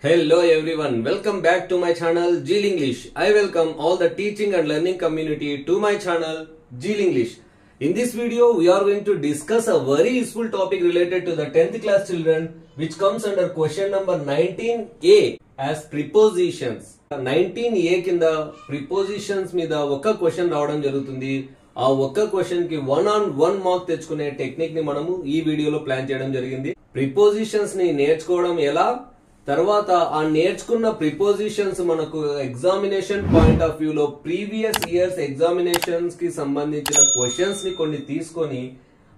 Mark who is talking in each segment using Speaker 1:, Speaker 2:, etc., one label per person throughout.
Speaker 1: Hello everyone, welcome back to my channel Jeel English. I welcome all the teaching and learning community to my channel Jeel English. In this video, we are going to discuss a very useful topic related to the 10th class children, which comes under question number 19A as prepositions. 19A కింద prepositions మీద ఒక question రావడం జరుగుతుంది. ఆ ఒక్క question కి 1-on-1 mark తెచ్చుకునే technique ని మనము ఈ వీడియోలో ప్లాన్ చేయడం జరిగింది. ప్రిపోజిషన్స్ ని నేర్చుకోవడం ఎలా, తర్వాత ఆ నేర్చుకున్న ప్రిపోజిషన్స్ మనకు ఎగ్జామినేషన్ పాయింట్ ఆఫ్ వ్యూ లో ప్రీవియస్ ఇయర్స్ ఎగ్జామినేషన్స్ కి సంబంధించిన క్వశ్చన్స్ ని కొన్ని తీసుకొని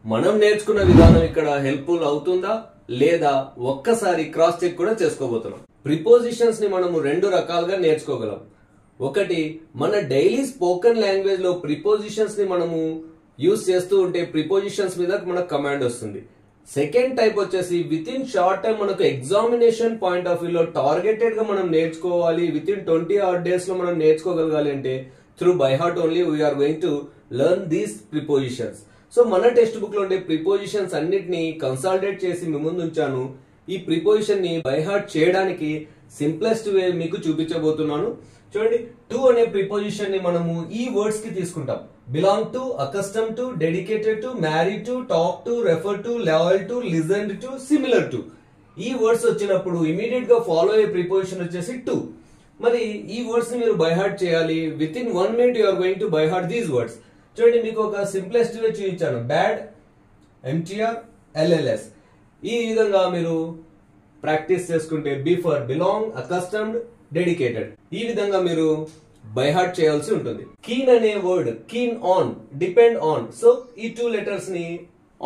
Speaker 1: మనం నేర్చుకున్న విధానం ఇక్కడ హెల్ప్ఫుల్ అవుతుందా లేదా ఒక్కసారి క్రాస్ చెక్ కూడా చేసుకోబోతున్నాం. ప్రిపోజిషన్స్ ని మనము రెండు రకాలుగా నేర్చుకోగలం. ఒకటి, మన డైలీ స్పోకెన్ లాంగ్వేజ్ లో ప్రిపోజిషన్స్ ని మనము యూజ్ చేస్తూ ఉంటే ప్రిపోజిషన్స్ మీద మనకు కమాండ్ వస్తుంది. సెకండ్ టైప్ వచ్చేసి విత్ ఇన్ షార్ట్ టైం మనకు ఎగ్జామినేషన్ పాయింట్ ఆఫ్ వ్యూ లో టార్గెటెడ్ గా మనం నేర్చుకోవాలి, విత్ ఇన్ 20 odd days లో మనం నేర్చుకోగలగాలి అంటే through by heart only we're going to learn these prepositions. So మన టెక్స్ట్ బుక్ లో ఉండే ప్రిపోజిషన్స్ అన్నిటిని కన్సాలిడేట్ చేసి మీ ముందు ఉంచాను. ఈ ప్రిపోజిషన్ ని బై హార్ట్ చేయడానికి సింప్లెస్ట్ వే మీకు చూపించబోతున్నాను. చూడండి, టు అనే ప్రిపోజిషన్ ని మనము ఈ వర్డ్స్ కి తీసుకుంటాం. Belong to, accustom to, dedicated to, marry to, talk to, refer to, loyal to, listen to, similar to. ఈ వర్డ్స్ వచ్చినప్పుడు ఇమీడియట్ గా ఫాలో అయ్యే ప్రిపోజిషన్ వచ్చేసి టు. మరి ఈ వర్డ్స్ ని మీరు బై హార్ట్ చేయాలి. Within 1 minute you are going to by heart these words. చూడండి, మీకు ఒక సింప్లెస్ట్ వే చూపించాను. Bad, MTR, LLS. ఈ విధంగా మీరు ప్రాక్టీస్ చేసుకుంటే B for belong, accustomed, dedicated, ఈ విధంగా మీరు బై హార్ట్ చేయాల్సి ఉంటుంది. కీన్ అనే word, keen on, depend on. So ఈ 2 letters ని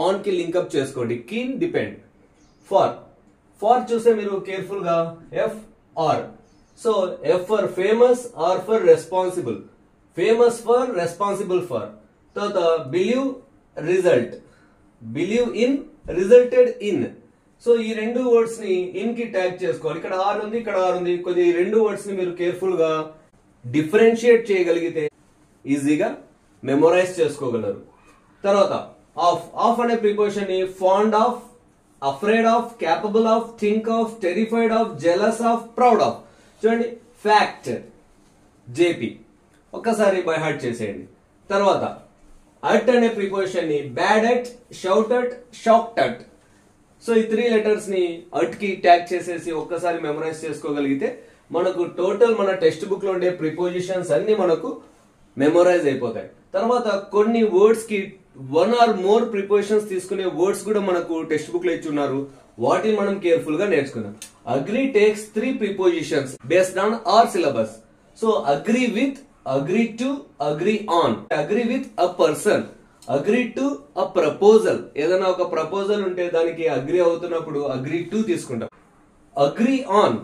Speaker 1: ఆన్ కి లింక్అప్ చేసుకోండి. Keen, depend. ఫర్, ఫర్ చూస్తే మీరు కేర్ఫుల్ గా F R. So F for famous, R for responsible. Famous for, responsible for. తర్వాత believe, result. Believe in, resulted in. So ఈ రెండు వర్డ్స్ ని ఇన్ కి ట్యాగ్ చేసుకోవాలి. ఇక్కడ ఆర్ ఉంది, ఇక్కడ ఆర్ ఉంది. కొద్ది ఈ రెండు వర్డ్స్ ని మీరు కేర్ఫుల్ గా డిఫరెన్షియేట్ చేయగలిగితే ఈజీగా మెమొరైజ్ చేసుకోగలరు. తర్వాత ఆఫ్, ఆఫ్ అనే ప్రిపోజిషన్ ని fond of, afraid of, capable of, think of, terrified of, jealous of, proud of. చూడండి, ఫ్యాక్ట్, జేపీ. ఒక్కసారి బై హార్ట్ చేసేయండి. తర్వాత అట్ అనే ప్రిపోజిషన్ ని bad at, shout at, shocked at. So ఈ 3 letters ని అట్ కి ట్యాగ్ చేసేసి ఒక్కసారి మెమరైజ్ చేసుకోగలిగితే మనకు టోటల్ మన టెక్స్ట్ బుక్ లో ఉండే ప్రిపోజిషన్స్ అన్ని మనకు మెమరైజ్ అయిపోతాయి. తర్వాత కొన్ని వర్డ్స్ కి 1 or more ప్రిపోజిషన్స్ తీసుకునే వర్డ్స్ కూడా మనకు టెక్స్ట్ బుక్ లో ఇచ్చున్నారు. వాటిని మనం కేర్ఫుల్ గా నేర్చుకుందాం. Agree takes 3 prepositions based on hour syllabus. So agree with, agree to, agree on. Agree with a person, agree to a proposal. ఏదైనా ఒక ప్రపోజల్ ఉంటే దానికి అగ్రీ అవుతున్నప్పుడు అగ్రీ టు తీసుకుంటాం. Agree on,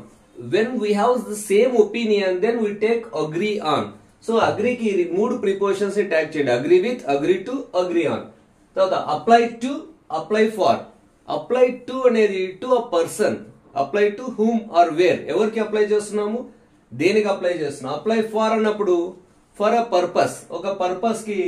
Speaker 1: when we have the same opinion then we take agree on. సో అగ్రీకి 3 prepositions ని tag చేయండి. Agree with, agree to, agree on. తర్వాత apply to, apply for. Apply to అనేది to a person. Apply to whom or where. ఎవరికి apply చేస్తున్నాము, దేనికి apply చేస్తున్నాం. అప్లై ఫార్ అన్నప్పుడు ఫర్ అ పర్పస్, ఒక పర్పస్ కి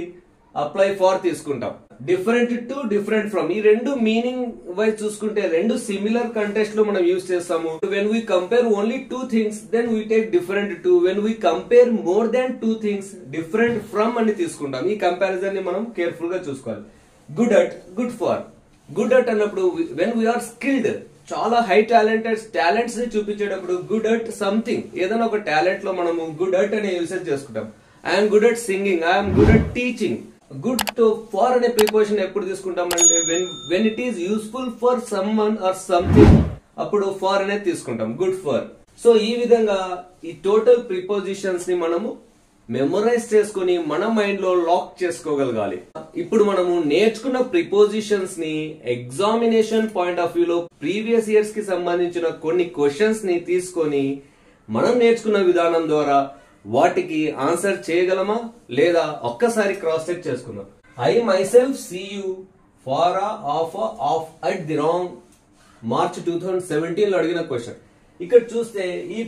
Speaker 1: అప్లై ఫార్ తీసుకుంటాం. Different to, different from. ఈ రెండు మీనింగ్ వైజ్ చూసుకుంటే రెండు సిమిలర్ కంటెక్స్ట్ లో మనం యూజ్ చేస్తాము. When we compare only 2 things then we take different to. When we compare more than 2 things different from అని తీసుకుంటాం. ఈ కంపారిజన్ ని మనం కేర్ఫుల్ గా చూసుకోవాలి. Good at, good for. Good at అన్నప్పుడు వెన్ వీఆర్ స్కిల్డ్, చాలా హై టాలెంట్స్ ని చూపించేటప్పుడు గుడ్ అట్ సంథింగ్, ఏదైనా ఒక టాలెంట్ లో మనము గుడ్ అట్ అనే యూసేజ్ చేసుకుంటాం. I'm good at singing, I'm good at teaching. Good to for అనే ప్రిపోజిషన్ ఎప్పుడు తీసుకుంటాం అంటే when it is useful for someone or something, అప్పుడు ఫార్ అనేది తీసుకుంటాం. Good for. సో ఈ విధంగా ఈ టోటల్ ప్రిపోజిషన్స్ ని మనము మెమొరైజ్ చేసుకుని మన మైండ్ లో లాక్ చేసుకోగలగాలి. ఇప్పుడు మనము నేర్చుకున్న ప్రిపోజిషన్స్ ని ఎగ్జామినేషన్ పాయింట్ ఆఫ్ వ్యూ లో ప్రీవియస్ ఇయర్స్ కి సంబంధించిన కొన్ని క్వశ్చన్స్ ని తీసుకొని మనం నేర్చుకున్న విధానం ద్వారా వాటికి ఆన్సర్ చేయగలమా లేదా ఒక్కసారి క్రాస్ చెక్ చేసుకుందాం. I myself see you for off at the wrong. March 2017 లో అడిగిన క్వశ్చన్. ఇక్కడ చూస్తే ఈ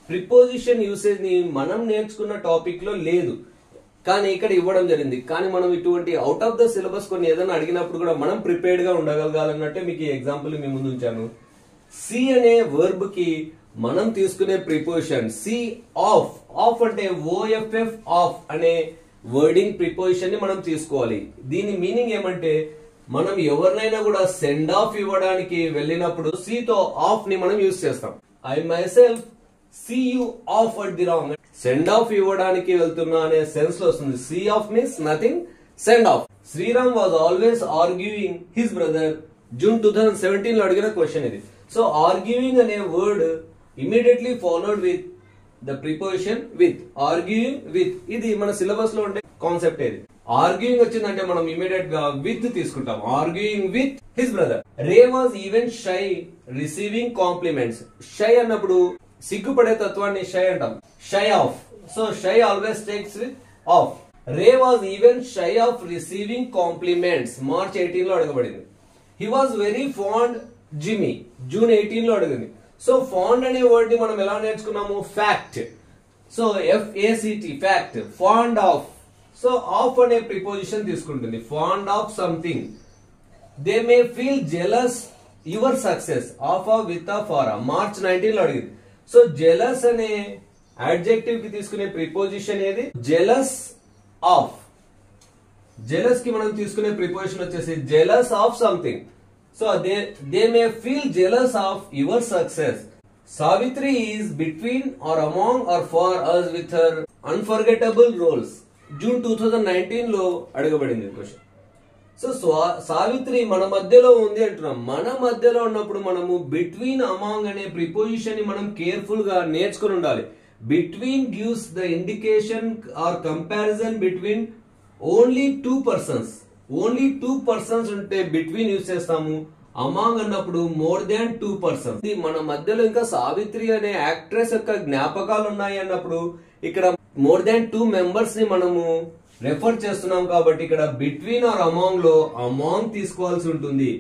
Speaker 1: ప్రిపోజిషన్ యూసేజ్ ని మనం నేర్చుకున్న టాపిక్ లో లేదు, కానీ ఇక్కడ ఇవ్వడం జరిగింది. కానీ మనం ఇటువంటి అవుట్ ఆఫ్ ద సిలబస్ కొన్ని ఏదైనా అడిగినప్పుడు కూడా మనం ప్రిపేర్డ్ గా ఉండగలగాలన్నట్టే మీకు ఈ ఎగ్జాంపుల్ మీ ముందు ఉంచాను. సి అనే వర్బ్ కి మనం తీసుకునే ప్రిపోజిషన్ సి ఆఫ్. ఆఫ్ అంటే ఓఎఫ్ఎఫ్ ఆఫ్ అనే వర్డింగ్ ప్రిపోజిషన్ ని మనం తీసుకోవాలి. దీని మీనింగ్ ఏమంటే మనం ఎవరినైనా కూడా సెండ్ ఆఫ్ ఇవ్వడానికి వెళ్ళినప్పుడు సి తో ఆఫ్ ని మనం యూజ్ చేస్తాం. I myself see you off at the wrong. Send off ఇవ్వడానికి వెళ్తున్నా అనే సెన్స్ లో వస్తుంది. See off means nothing, send off. Sriram was always arguing his brother. June 2017 లో అడిగిన క్వశ్చన్ ఇది. సో ఆర్గ్యూయింగ్ అనే word immediately followed with the preposition with. Arguing with ఇది మన సిలబస్ లో ఉండే కాన్సెప్ట్ ఇది. ఆర్గ్యూయింగ్ వచ్చిందంటే మనం ఇమీడియట్ గా విత్ తీసుకుంటాం. Arguing with his brother. Ray was even shy receiving compliments. Shy అన్నప్పుడు సిగ్గుపడే తత్వాన్ని షై అంటాం. Shy of. So shy always takes with of. Ray was even shy of receiving compliments. March 18 లో అడగబడింది. He was very fond Jimmy. June 18 లో అడిగింది. So fond అనే word ని మనం ఎలా నేర్చుకున్నాము? Fact. So FACT fact. Fond of. So of అనే ప్రిపోజిషన్ తీసుకుంటుంది. Fond of something. They may feel jealous your success. Of with for. March 19 లో అడిగింది. సో జెలస్ అనే అడ్జెక్టివ్ కి తీసుకునే ప్రిపోజిషన్ ఏది? Jealous of. జెలస్ కి మనం తీసుకునే ప్రిపోజిషన్ వచ్చేసి jealous of something. So they may feel jealous of your success. Savitri is between or among or for us with her unforgettable roles. June 2019 లో అడగబడింది question. So Savitri మన మధ్యలో ఉంది అంటున్నాం. మన మధ్యలో ఉన్నప్పుడు మనము బిట్వీన్ అమాంగ్ అనే ప్రిపోజిషన్ ని మనం కేర్ఫుల్ గా నేర్చుకుని ఉండాలి. Between gives the indication or comparison between only two persons. Only two persons ఉంటే బిట్వీన్ యూజ్ చేస్తాము. అమాంగ్ అన్నప్పుడు మోర్ దాన్ టూ పర్సన్స్. మన మధ్యలో ఇంకా సావిత్రి అనే యాక్ట్రెస్ యొక్క జ్ఞాపకాలు ఉన్నాయి అన్నప్పుడు ఇక్కడ మోర్ దాన్ 2 మెంబర్స్ ని మనము రెఫర్ చేస్తున్నాం కాబట్టి ఇక్కడ బిట్వీన్ ఆర్ అమాంగ్ లో అమాంగ్ తీసుకోవాల్సి ఉంటుంది.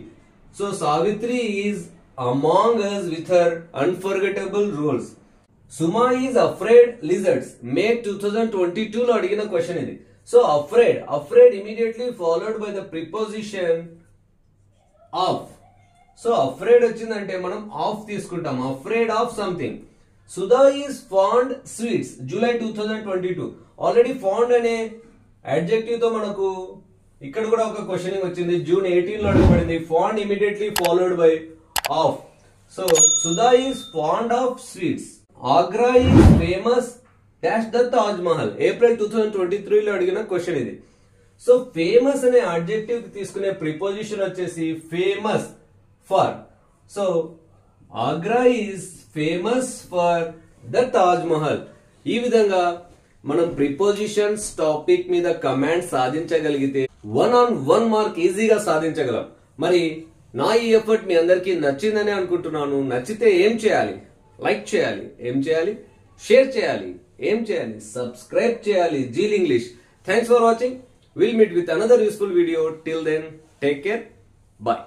Speaker 1: So Savitri is among us with her unforgettable roles. Suma is afraid lizards. May 2022 లో అడిగిన క్వశ్చన్ ఇది. So afraid immediately followed by the preposition of. So afraid వచ్చిందంటే మనం ఆఫ్ తీసుకుంటాం. Afraid of something. Sudha is fond sweets. July 2022. Already fond అనే adjective తో మనకు ఇక్కడ కూడా ఒక క్వశ్చనింగ్ వచ్చింది. జూన్ 18 లో అడగబడింది. Fond immediately followed by of. So Sudha is fond of sweets. Agra is famous dash the Taj Mahal. April 2023 లో అడిగిన క్వశ్చన్ ఇది. సో ఫేమస్ అనే అడ్జెక్టివ్ తీసుకునే ప్రిపోజిషన్ వచ్చేసి famous for. So Agra is famous for the Taj Mahal. ఈ విధంగా మనం ప్రిపోజిషన్స్ టాపిక్ మీద కమాండ్ సాధించగలిగితే 1-on-1 మార్క్ ఈజీగా సాధించగలం. మరి నా ఈ ఎఫర్ట్ మీ అందరికీ నచ్చిందని అనుకుంటున్నాను. నచ్చితే ఏం చేయాలి? లైక్ చేయాలి. ఏం చేయాలి? షేర్ చేయాలి. ఏం చేయాలి? సబ్స్క్రైబ్ చేయాలి. Zeal English. Thanks for watching. We'll meet with another useful video. Till then, take care. Bye.